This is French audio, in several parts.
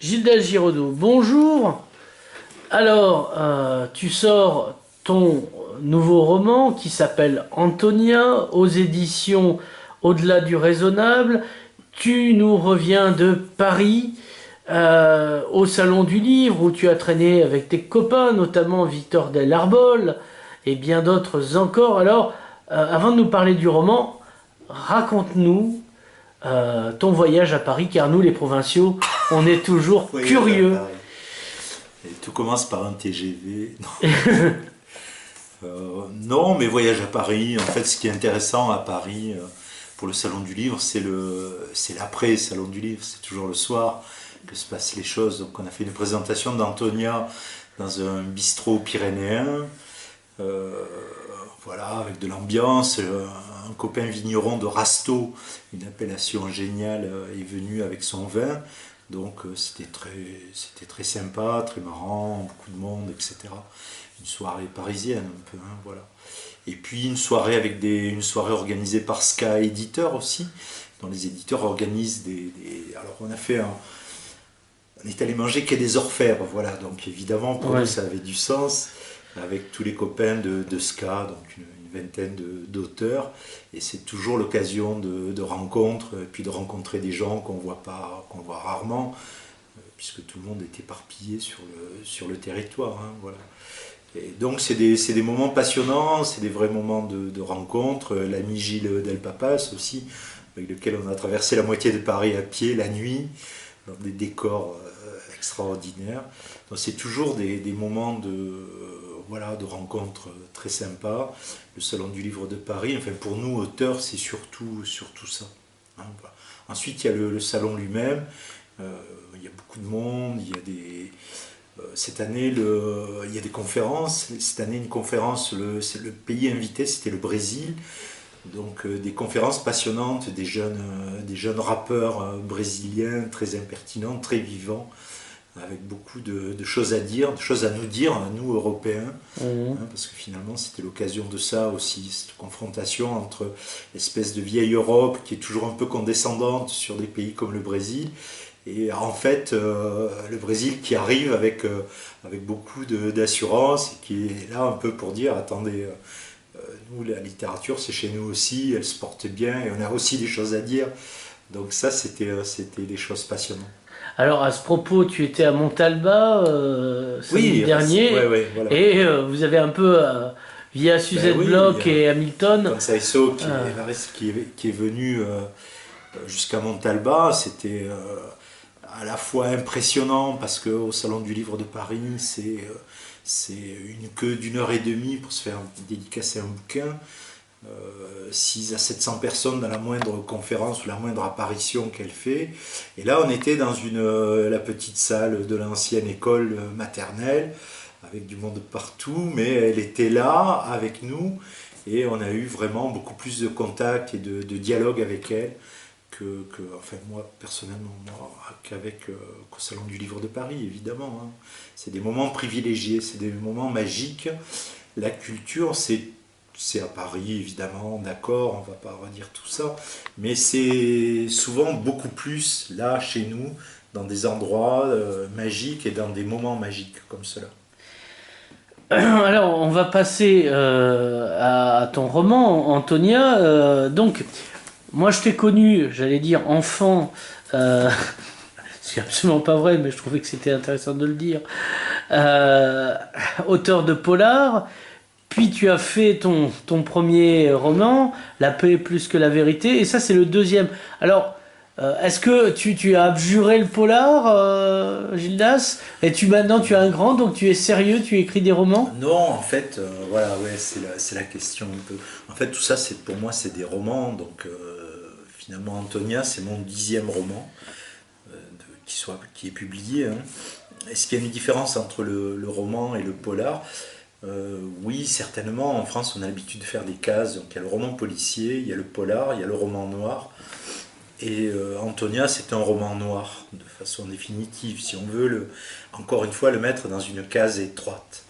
Gildas Giraudot, bonjour. Alors, tu sors ton nouveau roman qui s'appelle Antonia aux éditions Au-delà du raisonnable. Tu nous reviens de Paris au Salon du Livre où tu as traîné avec tes copains, notamment Victor Delarbol et bien d'autres encore. Alors, avant de nous parler du roman, raconte-nous ton voyage à Paris, car nous, les provinciaux, on est toujours Voyage à curieux. Paris. Et tout commence par un TGV. Non, mais voyage à Paris. En fait, ce qui est intéressant à Paris pour le Salon du Livre, c'est l'après Salon du Livre. C'est toujours le soir que se passent les choses. Donc, on a fait une présentation d'Antonia dans un bistrot pyrénéen. Euh, voilà, avec de l'ambiance. Un copain vigneron de Rasteau, une appellation géniale, est venu avec son vin. Donc c'était très sympa, très marrant, beaucoup de monde, etc. Une soirée parisienne un peu, hein, voilà. Et puis une soirée organisée par Ska Éditeur aussi, dont les éditeurs organisent alors on est allé manger quai des Orfèvres, voilà. Donc évidemment pour nous Ouais. ça avait du sens avec tous les copains de Ska, donc une vingtaine d'auteurs. Et c'est toujours l'occasion de rencontres, et puis de rencontrer des gens qu'on voit pas, qu'on voit rarement, puisque tout le monde est éparpillé sur le territoire, hein, voilà. Et donc c'est des moments passionnants, c'est des vrais moments de rencontre. L'ami Gilles Delpapas aussi, avec lequel on a traversé la moitié de Paris à pied la nuit, dans des décors extraordinaires. Donc c'est toujours des moments voilà, de rencontres très sympas. Le Salon du Livre de Paris, enfin pour nous auteurs, c'est surtout ça, hein, voilà. Ensuite il y a le salon lui-même. Il y a beaucoup de monde, il y a cette année, il y a des conférences. Cette année, une conférence, le pays invité, c'était le Brésil. Donc, des conférences passionnantes, des jeunes rappeurs brésiliens, très impertinents, très vivants, avec beaucoup de choses à dire, de choses à nous Européens, Mhm. hein, parce que finalement, c'était l'occasion de ça aussi, cette confrontation entre l'espèce de vieille Europe qui est toujours un peu condescendante sur des pays comme le Brésil, et en fait, le Brésil qui arrive avec beaucoup d'assurance et qui est là un peu pour dire, attendez, nous, la littérature, c'est chez nous aussi, elle se porte bien et on a aussi des choses à dire. Donc ça, c'était des choses passionnantes. Alors, à ce propos, tu étais à Montalba samedi Oui, ouais, dernier ouais, voilà. et vous avez un peu, via Ben Suzette oui, il y Bloch a et Hamilton, Kansaiso euh, qui est venu jusqu'à Montalba. C'était à la fois impressionnant parce qu'au Salon du Livre de Paris, c'est une queue d'une heure et demie pour se faire dédicacer un bouquin. 6 à 700 personnes dans la moindre conférence ou la moindre apparition qu'elle fait. Et là, on était dans la petite salle de l'ancienne école maternelle, avec du monde partout, mais elle était là avec nous, et on a eu vraiment beaucoup plus de contact et de dialogue avec elle enfin moi personnellement, moi, qu'au Salon du Livre de Paris, évidemment, hein. C'est des moments privilégiés, c'est des moments magiques. La culture, c'est à Paris, évidemment, d'accord, on va pas redire tout ça, mais c'est souvent beaucoup plus là, chez nous, dans des endroits magiques et dans des moments magiques comme cela. alors, on va passer à ton roman, Antonia. Donc, moi, je t'ai connu, j'allais dire enfant, c'est absolument pas vrai, mais je trouvais que c'était intéressant de le dire, euh, auteur de polar. Puis tu as fait ton premier roman, La paix est plus que la vérité, et ça c'est le deuxième. Alors, est-ce que tu as abjuré le polar, Gildas? Et maintenant tu es un grand, donc tu es sérieux, tu écris des romans? Non, en fait, voilà, ouais, c'est la question un peu. En fait, tout ça, pour moi, c'est des romans. Donc, finalement, Antonia, c'est mon 10e roman qui est publié, hein. Est-ce qu'il y a une différence entre le roman et le polar? Oui, certainement. En France, on a l'habitude de faire des cases. Donc, il y a le roman policier, il y a le polar, il y a le roman noir. Et Antonia, c'est un roman noir, de façon définitive, si on veut, encore une fois, le mettre dans une case étroite.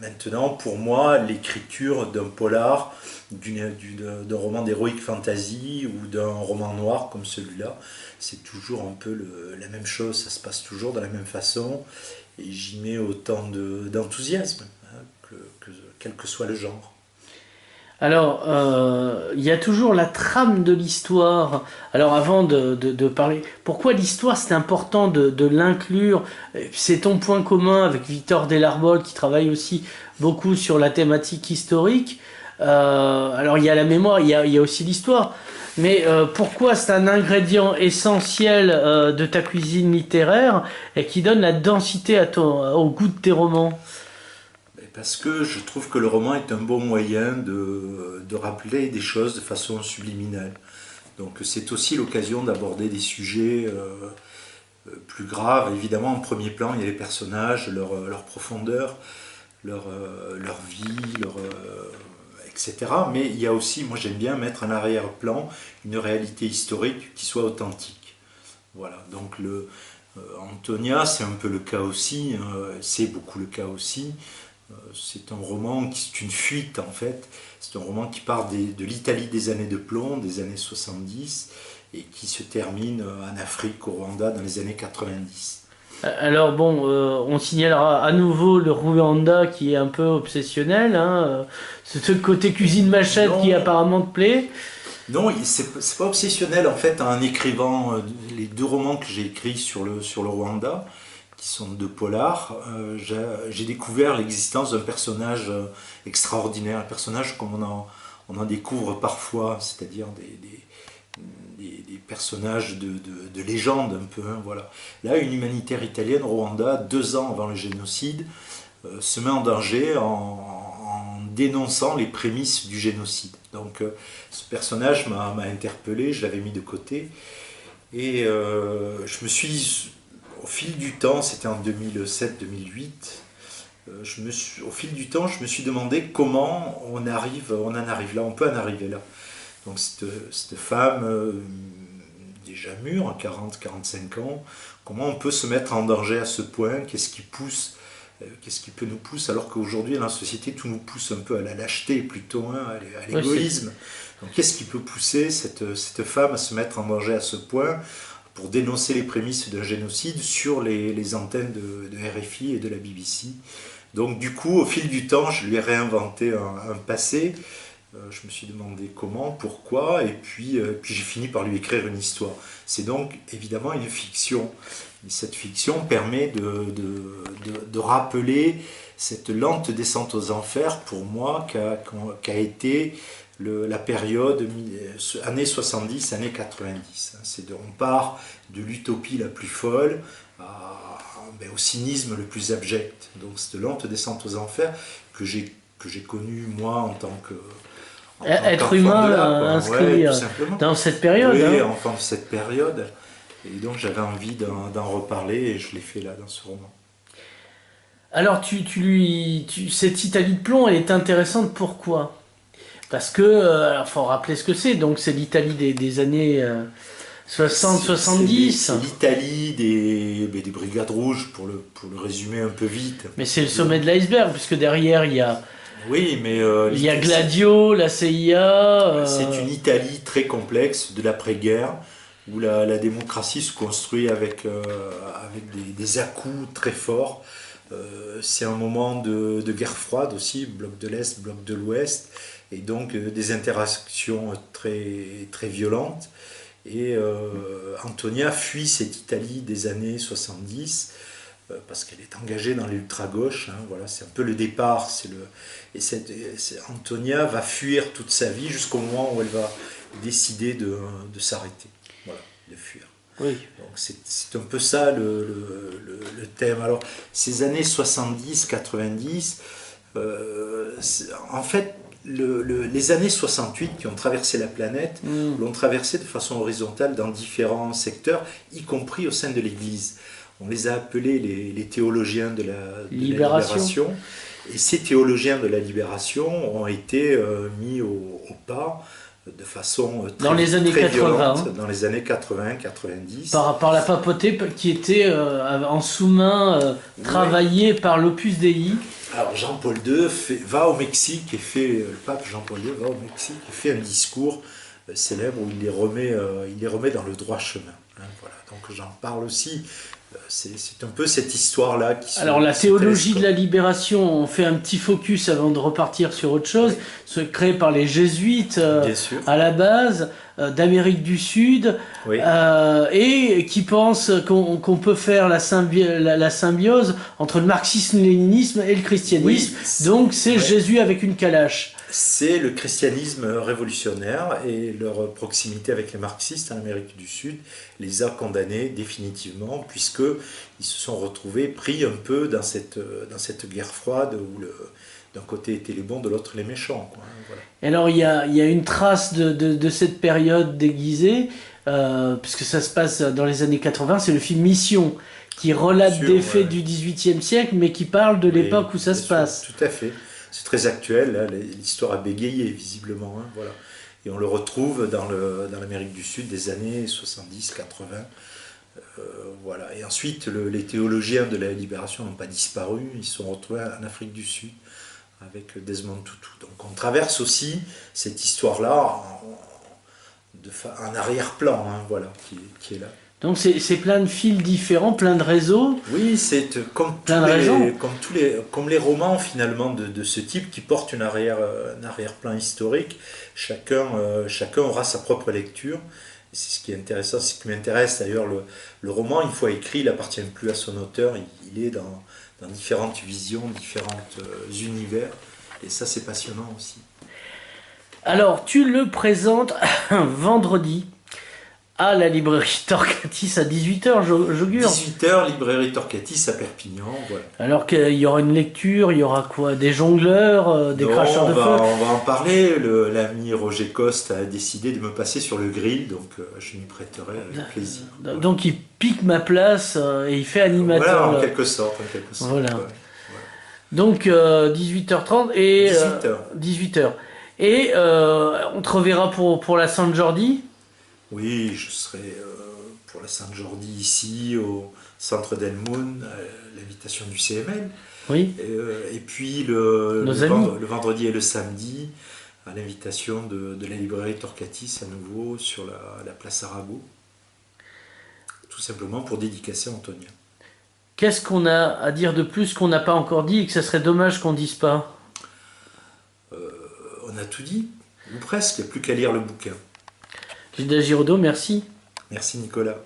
Maintenant, pour moi, l'écriture d'un polar, d'un roman d'heroic fantasy ou d'un roman noir comme celui-là. C'est toujours un peu la même chose, ça se passe toujours de la même façon, et j'y mets autant d'enthousiasme, hein, quel que soit le genre. Alors, il y a toujours la trame de l'histoire. Alors, avant de parler, pourquoi l'histoire, c'est important de l'inclure? C'est ton point commun avec Victor Delarbol, qui travaille aussi beaucoup sur la thématique historique. Alors, il y a la mémoire, il y a aussi l'histoire. Mais pourquoi c'est un ingrédient essentiel de ta cuisine littéraire et qui donne la densité au goût de tes romans? Parce que je trouve que le roman est un bon moyen de rappeler des choses de façon subliminale. Donc c'est aussi l'occasion d'aborder des sujets plus graves. Évidemment, en premier plan, il y a les personnages, leur profondeur, leur vie, etc. Mais il y a aussi, moi j'aime bien mettre en arrière-plan une réalité historique qui soit authentique. Voilà, donc Antonia, c'est un peu le cas aussi, hein, c'est beaucoup le cas aussi. C'est un roman qui est une fuite en fait. C'est un roman qui part de l'Italie des années de plomb, des années 70, et qui se termine en Afrique, au Rwanda, dans les années 90. Alors bon, on signalera à nouveau le Rwanda qui est un peu obsessionnel, hein, c'est ce côté cuisine machette Non, qui apparemment te plaît. non, c'est pas obsessionnel en fait en écrivant les deux romans que j'ai écrits sur le Rwanda, qui sont deux polars. J'ai découvert l'existence d'un personnage extraordinaire, un personnage comme on en découvre parfois, c'est-à-dire des personnages de légende un peu. Hein, voilà. Là, une humanitaire italienne au Rwanda, 2 ans avant le génocide, se met en danger en dénonçant les prémices du génocide. Donc ce personnage m'a interpellé, je l'avais mis de côté, et je me suis, au fil du temps, c'était en 2007-2008, au fil du temps, je me suis demandé comment on en arrive là, on peut en arriver là. Donc cette femme, déjà mûre, à 40-45 ans, comment on peut se mettre en danger à ce point? Qu'est-ce qui pousse? Qu'est-ce qui peut nous pousser alors qu'aujourd'hui dans la société tout nous pousse un peu à la lâcheté plutôt, hein, à l'égoïsme. Donc qu'est-ce qui peut pousser cette femme à se mettre en danger à ce point pour dénoncer les prémices d'un génocide sur les antennes de RFI et de la BBC? Donc du coup au fil du temps je lui ai réinventé un passé. Je me suis demandé comment, pourquoi, et puis j'ai fini par lui écrire une histoire. C'est donc évidemment une fiction. Et cette fiction permet de rappeler cette lente descente aux enfers, pour moi, qu'a été la période années 70, années 90. On part de l'utopie la plus folle au cynisme le plus abject. Donc cette lente descente aux enfers que j'ai connue moi en tant que Être humain inscrit dans cette période. Oui, hein. enfant de cette période. Et donc j'avais envie d'en reparler et je l'ai fait là dans ce roman. Alors cette Italie de plomb, elle est intéressante pourquoi? Parce que, alors faut rappeler ce que c'est, donc c'est l'Italie des années 60-70. C'est l'Italie des Brigades Rouges, pour le résumer un peu vite. Mais c'est le sommet de l'iceberg, puisque derrière il y a... Oui, mais il y a Gladio, la CIA. C'est une Italie très complexe de l'après-guerre, où la démocratie se construit avec des à-coups très forts. C'est un moment de guerre froide aussi, bloc de l'Est, bloc de l'Ouest, et donc des interactions très, très violentes. Et Antonia fuit cette Italie des années 70 parce qu'elle est engagée dans l'ultra-gauche. Hein, voilà, c'est un peu le départ. Antonia va fuir toute sa vie jusqu'au moment où elle va décider de s'arrêter, voilà, de fuir. Oui. Donc c'est un peu ça le thème. Alors, ces années 70-90, en fait, les années 68 qui ont traversé la planète l'ont traversée de façon horizontale dans différents secteurs, y compris au sein de l'Église. On les a appelés les théologiens de la libération. Et ces théologiens de la libération ont été mis au pas de façon Dans les années très 80, violente hein. dans les années 80-90. Par la papauté qui était en sous-main travaillée par l'Opus Dei. Alors Jean-Paul II va au Mexique et fait, le pape Jean-Paul II va au Mexique et fait un discours célèbre où il les remet dans le droit chemin. Hein, voilà. Donc j'en parle aussi. C'est un peu cette histoire-là qui se... Alors la se théologie de télescope. la libération, on fait un petit focus avant de repartir sur autre chose, Oui. créé par les jésuites Bien sûr. à la base, d'Amérique du Sud, Oui. et qui pensent qu'on peut faire la symbiose entre le marxisme-léninisme et le christianisme. Oui, Donc c'est ouais. Jésus avec une calache. C'est le christianisme révolutionnaire et leur proximité avec les marxistes en Amérique du Sud les a condamnés définitivement puisqu'ils se sont retrouvés pris un peu dans cette guerre froide où d'un côté étaient les bons, de l'autre les méchants. Quoi, hein, voilà. Et alors il y a une trace de cette période déguisée, puisque ça se passe dans les années 80, c'est le film Mission, qui relate Bien sûr, des faits ouais. du XVIIIe siècle, mais qui parle de l'époque où ça Bien se sûr, passe. tout à fait. C'est très actuel, là, l'histoire a bégayé visiblement. Hein, voilà. Et on le retrouve dans l'Amérique du Sud des années 70-80. Voilà. Et ensuite, les théologiens de la libération n'ont pas disparu, ils sont retrouvés en Afrique du Sud avec Desmond Tutu. Donc on traverse aussi cette histoire-là en arrière-plan, hein, voilà, qui est là. Donc c'est plein de fils différents, plein de réseaux, Oui, c'est plein de raisons. comme les romans finalement de ce type qui portent un arrière-plan historique. Chacun aura sa propre lecture. Et c'est ce qui est intéressant, c'est ce qui m'intéresse d'ailleurs. Le roman, une fois écrit, il n'appartient plus à son auteur. Il est dans différentes visions, différents univers. Et ça, c'est passionnant aussi. Alors tu le présentes vendredi à la librairie Torquatis à 18h, j'augure. 18h, librairie Torquatis à Perpignan. Voilà. Alors qu'il y aura une lecture, il y aura quoi? Des jongleurs, des Non, cracheurs de feu? on va en parler. L'ami Roger Coste a décidé de me passer sur le grill, donc je m'y prêterai avec plaisir. Voilà. Donc il pique ma place et il fait animateur. Voilà, en là. quelque sorte. Voilà. Ouais. Donc 18h30 et 18h. 18h. Et on te reverra pour la Sainte Jordi. Oui, je serai pour la Sainte-Jordi ici, au centre d'Elmoun, à l'invitation du CML. Oui. Et puis Nos amis. le vendredi et le samedi, à l'invitation de la librairie Torquatis, à nouveau, sur la place Arago. Tout simplement pour dédicacer Antonia. Qu'est-ce qu'on a à dire de plus qu'on n'a pas encore dit et que ça serait dommage qu'on dise pas? On a tout dit, ou presque, il n'y a plus qu'à lire le bouquin. Gilda Giraudot, merci. Merci Nicolas.